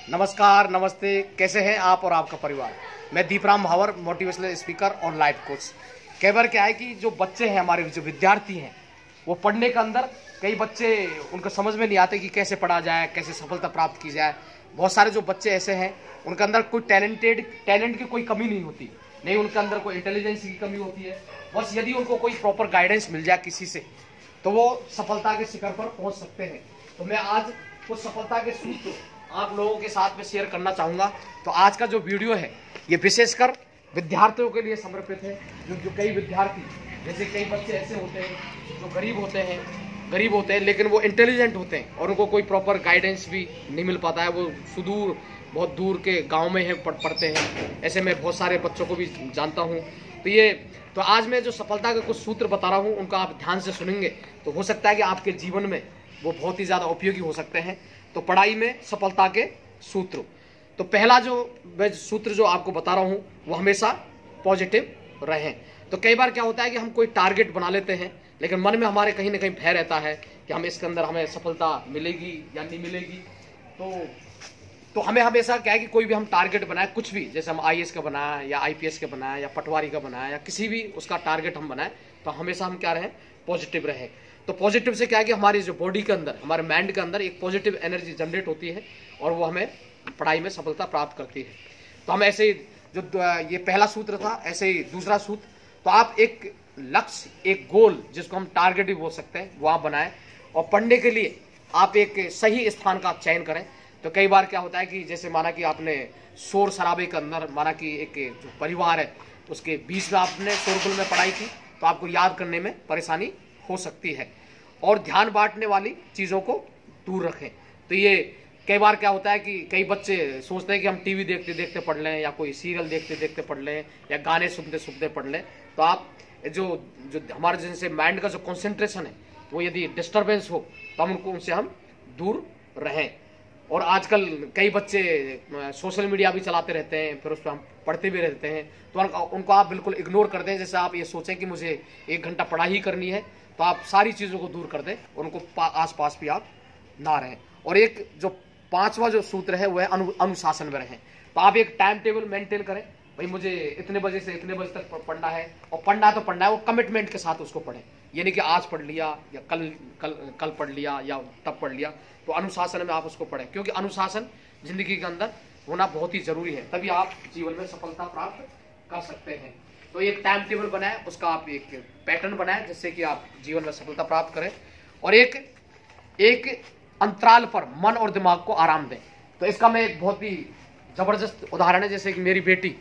नमस्कार, नमस्ते। कैसे हैं आप और आपका परिवार। मैं दीपराम महावर, मोटिवेशनल स्पीकर और लाइफ कोच। कई बार क्या है कि जो बच्चे हैं, हमारे जो विद्यार्थी हैं, वो पढ़ने के अंदर कई बच्चे उनको समझ में नहीं आते कि कैसे पढ़ा जाए, कैसे सफलता प्राप्त की जाए। बहुत सारे जो बच्चे ऐसे हैं, उनके अंदर कोई टैलेंट की कोई कमी नहीं होती, नहीं उनके अंदर कोई इंटेलिजेंस की कमी होती है। बस यदि उनको कोई प्रॉपर गाइडेंस मिल जाए किसी से, तो वो सफलता के शिखर पर पहुंच सकते हैं। तो मैं आज कुछ सफलता के सूत्र आप लोगों के साथ में शेयर करना चाहूँगा। तो आज का जो वीडियो है, ये विशेषकर विद्यार्थियों के लिए समर्पित है। जो कई विद्यार्थी, जैसे कई बच्चे ऐसे होते हैं जो गरीब होते हैं लेकिन वो इंटेलिजेंट होते हैं और उनको कोई प्रॉपर गाइडेंस भी नहीं मिल पाता है। वो सुदूर, बहुत दूर के गाँव में है पढ़ते हैं। ऐसे मैं बहुत सारे बच्चों को भी जानता हूँ। तो आज मैं जो सफलता के कुछ सूत्र बता रहा हूँ, उनका आप ध्यान से सुनेंगे तो हो सकता है कि आपके जीवन में वो बहुत ही ज़्यादा उपयोगी हो सकते हैं। तो पढ़ाई में सफलता के सूत्र। तो पहला जो मैं सूत्र जो आपको बता रहा हूँ, वो हमेशा पॉजिटिव रहें। तो कई बार क्या होता है कि हम कोई टारगेट बना लेते हैं, लेकिन मन में हमारे कहीं ना कहीं भय रहता है कि हम इसके अंदर हमें सफलता मिलेगी या नहीं मिलेगी। तो हमें हमेशा क्या है कि कोई भी हम टारगेट बनाए, कुछ भी, जैसे हम आईएएस का बनाए या आईपीएस का बनाए या पटवारी का बनाए या किसी भी उसका टारगेट हम बनाए, तो हमेशा हम क्या रहें, पॉजिटिव रहें। तो पॉजिटिव से क्या है कि हमारी जो बॉडी के अंदर, हमारे माइंड के अंदर एक पॉजिटिव एनर्जी जनरेट होती है और वो हमें पढ़ाई में सफलता प्राप्त करती है। तो हम ऐसे ही, जो ये पहला सूत्र था, ऐसे ही दूसरा सूत्र, तो आप एक लक्ष्य, एक गोल, जिसको हम टारगेट भी बोल सकते हैं, वो आप बनाएं और पढ़ने के लिए आप एक सही स्थान का चयन करें। तो कई बार क्या होता है कि जैसे माना कि आपने शोर शराबे के अंदर, माना कि एक जो परिवार है उसके बीच में आपने शोरगुल में पढ़ाई की, तो आपको याद करने में परेशानी हो सकती है। और ध्यान बांटने वाली चीज़ों को दूर रखें। तो ये कई बार क्या होता है कि कई बच्चे सोचते हैं कि हम टीवी देखते देखते पढ़ लें या कोई सीरियल देखते देखते पढ़ लें या गाने सुनते सुनते पढ़ लें। तो आप जो हमारे जैसे माइंड का जो कंसंट्रेशन है, वो यदि डिस्टर्बेंस हो तो हम उनसे हम दूर रहें। और आजकल कई बच्चे सोशल मीडिया भी चलाते रहते हैं, फिर उस पर हम पढ़ते भी रहते हैं। तो उनको आप बिल्कुल इग्नोर कर दें। जैसे आप ये सोचें कि मुझे 1 घंटा पढ़ाई करनी है, तो आप सारी चीज़ों को दूर कर दें, उनको आसपास भी आप ना रहें। और एक जो 5वां जो सूत्र है, वो है अनुशासन में रहें। तो आप एक टाइम टेबल मेंटेन करें, भाई मुझे इतने बजे से इतने बजे तक पढ़ना है, और पढ़ना है तो पढ़ना है, वो कमिटमेंट के साथ उसको पढ़ें। ये नहीं कि आज पढ़ लिया या कल पढ़ लिया या तब पढ़ लिया। तो अनुशासन में आप उसको पढ़ें, क्योंकि अनुशासन जिंदगी के अंदर होना बहुत ही जरूरी है, तभी आप जीवन में सफलता प्राप्त कर सकते हैं। तो एक टाइम टेबल बनाए, उसका आप एक पैटर्न बनाए, जिससे कि आप जीवन में सफलता प्राप्त करें। और एक अंतराल पर मन और दिमाग को आराम दें। तो इसका मैं एक बहुत ही जबरदस्त उदाहरण है, जैसे कि मेरी बेटी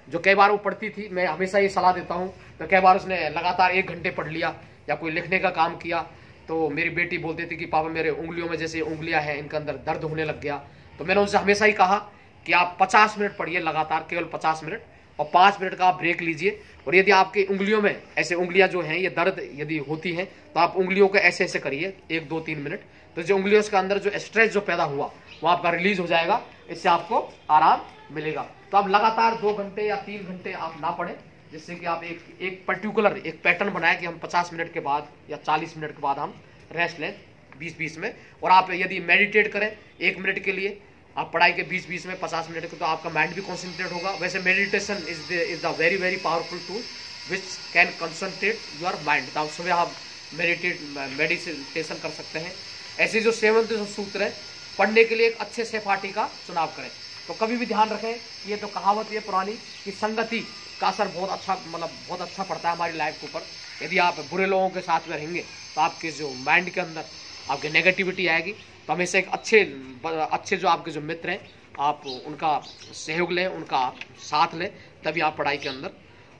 जो कई बार वो पढ़ती थी, मैं हमेशा ये सलाह देता हूँ, तो कई बार उसने लगातार 1 घंटे पढ़ लिया या कोई लिखने का काम किया, तो मेरी बेटी बोलती थी कि पापा मेरे उंगलियों में जैसे उंगलियां हैं, इनके अंदर दर्द होने लग गया। तो मैंने उनसे हमेशा ही कहा कि आप 50 मिनट पढ़िए लगातार, केवल 50 मिनट, और 5 मिनट का आप ब्रेक लीजिए। और यदि आपकी उंगलियों में ऐसे उंगलियां जो हैं ये दर्द यदि होती हैं, तो आप उंगलियों को ऐसे ऐसे करिए 1, 2, 3 मिनट। तो जो उंगलियों के अंदर जो स्ट्रेस जो पैदा हुआ, वो आपका रिलीज हो जाएगा, इससे आपको आराम मिलेगा। तो आप लगातार 2 घंटे या 3 घंटे आप ना पढ़ें, जिससे कि आप एक पर्टिकुलर एक पैटर्न बनाए कि हम 50 मिनट के बाद या 40 मिनट के बाद हम रेस्ट लें 20-20 में। और आप यदि मेडिटेट करें 1 मिनट के लिए, आप पढ़ाई के 20-20 में 50 मिनट के, तो आपका माइंड भी कॉन्सेंट्रेट होगा। वैसे meditation is the very very powerful tool which can concentrate your mind. तो आप सुबह आप मेडिटेशन कर सकते हैं। ऐसे जो 7वां जो सूत्र है, पढ़ने के लिए एक अच्छे सहपाठी का चुनाव करें। तो कभी भी ध्यान रखें, ये तो कहावत ये पुरानी कि संगति का असर बहुत अच्छा पड़ता है हमारी लाइफ के ऊपर। यदि आप बुरे लोगों के साथ में रहेंगे, तो आपके जो माइंड के अंदर आपकी नेगेटिविटी आएगी। तो हमेशा एक अच्छे जो आपके जो मित्र हैं, आप उनका सहयोग लें, उनका साथ लें, तभी आप पढ़ाई के अंदर।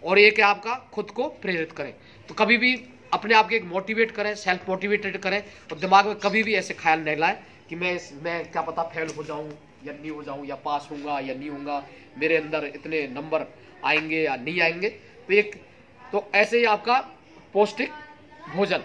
और एक है आपका खुद को प्रेरित करें। तो कभी भी अपने आप को एक मोटिवेट करें, सेल्फ मोटिवेटेड करें, और दिमाग में कभी भी ऐसे ख्याल नहीं लाए कि मैं क्या पता फेल हो जाऊं या नहीं हो जाऊं, या पास होऊंगा या नहीं होऊंगा, मेरे अंदर इतने नंबर आएंगे या नहीं आएंगे। तो ऐसे ही आपका पौष्टिक भोजन।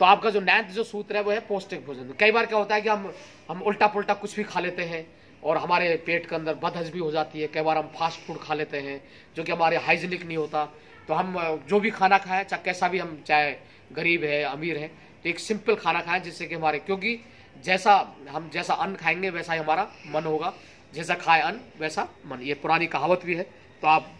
तो आपका जो 9वां जो सूत्र है, वो है पौष्टिक भोजन। कई बार क्या होता है कि हम उल्टा पुल्टा कुछ भी खा लेते हैं और हमारे पेट के अंदर बदहजमी हो जाती है। कई बार हम फास्ट फूड खा लेते हैं जो कि हमारे हाइजीनिक नहीं होता। तो हम जो भी खाना खाएं, चाहे कैसा भी, हम चाहे गरीब है अमीर है, तो एक सिंपल खाना खाएं, जिससे कि हमारे, क्योंकि जैसा अन्न खाएंगे वैसा ही हमारा मन होगा, जैसा खाए अन्न वैसा मन, ये पुरानी कहावत भी है। तो आप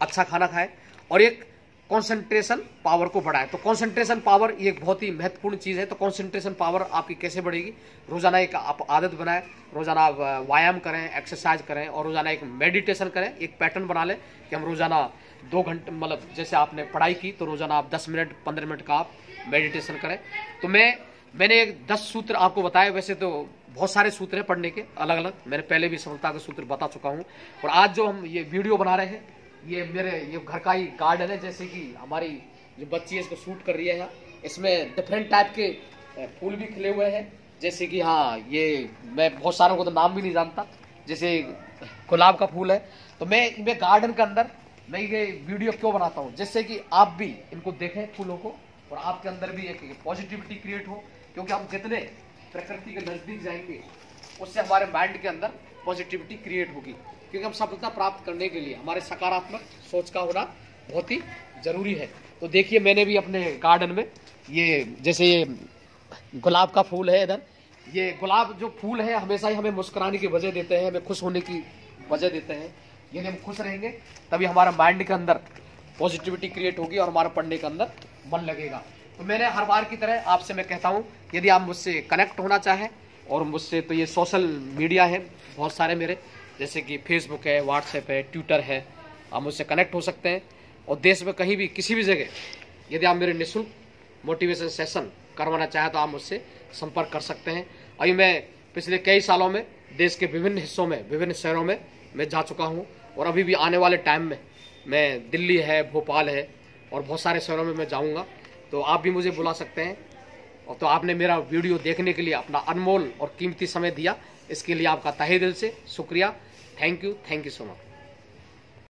अच्छा खाना खाएं और एक कंसंट्रेशन पावर को बढ़ाएं। तो कंसंट्रेशन पावर ये एक बहुत ही महत्वपूर्ण चीज़ है। तो कंसंट्रेशन पावर आपकी कैसे बढ़ेगी? रोजाना एक आप आदत बनाएं, रोजाना आप व्यायाम करें, एक्सरसाइज करें और रोजाना एक मेडिटेशन करें। एक पैटर्न बना लें कि हम रोजाना 2 घंटे, मतलब जैसे आपने पढ़ाई की तो रोजाना आप 10 मिनट 15 मिनट का आप मेडिटेशन करें। तो मैंने एक 10 सूत्र आपको बताए। वैसे तो बहुत सारे सूत्र हैं पढ़ने के अलग अलग, मैंने पहले भी सफलता के सूत्र बता चुका हूँ। और आज जो हम ये वीडियो बना रहे हैं, ये मेरे घर का ही गार्डन है। जैसे कि हमारी जो बच्ची है इसको शूट कर रही है, इसमें डिफरेंट टाइप के फूल भी खिले हुए हैं। जैसे कि हाँ, ये मैं बहुत सारों को तो नाम भी नहीं जानता, जैसे गुलाब का फूल है। तो मैं गार्डन के अंदर मैं ये वीडियो क्यों बनाता हूँ, जिससे कि आप भी इनको देखें फूलों को और आपके अंदर भी एक पॉजिटिविटी क्रिएट हो। क्योंकि हम जितने प्रकृति के नजदीक जाएंगे उससे हमारे माइंड के अंदर पॉजिटिविटी क्रिएट होगी। क्योंकि हम सफलता प्राप्त करने के लिए हमारे सकारात्मक सोच का होना बहुत ही जरूरी है। तो देखिए, मैंने भी अपने गार्डन में ये जैसे ये गुलाब का फूल है इधर, ये गुलाब जो फूल है हमेशा ही हमें मुस्कुराने की वजह देते हैं, हमें खुश होने की वजह देते हैं। यदि हम खुश रहेंगे तभी हमारा माइंड के अंदर पॉजिटिविटी क्रिएट होगी और हमारा पढ़ने के अंदर मन लगेगा। तो मैंने हर बार की तरह आपसे मैं कहता हूँ, यदि आप मुझसे कनेक्ट होना चाहें और मुझसे, तो ये सोशल मीडिया है बहुत सारे मेरे, जैसे कि फेसबुक है, व्हाट्सएप है, ट्विटर है, आप मुझसे कनेक्ट हो सकते हैं। और देश में कहीं भी किसी भी जगह यदि आप मेरे निःशुल्क मोटिवेशन सेशन करवाना चाहें तो आप मुझसे संपर्क कर सकते हैं। अभी मैं पिछले कई सालों में देश के विभिन्न हिस्सों में, विभिन्न शहरों में मैं जा चुका हूँ और अभी भी आने वाले टाइम में मैं दिल्ली है, भोपाल है और बहुत सारे शहरों में मैं जाऊँगा। तो आप भी मुझे बुला सकते हैं। और तो आपने मेरा वीडियो देखने के लिए अपना अनमोल और कीमती समय दिया, इसके लिए आपका तहे दिल से शुक्रिया। Thank you so much.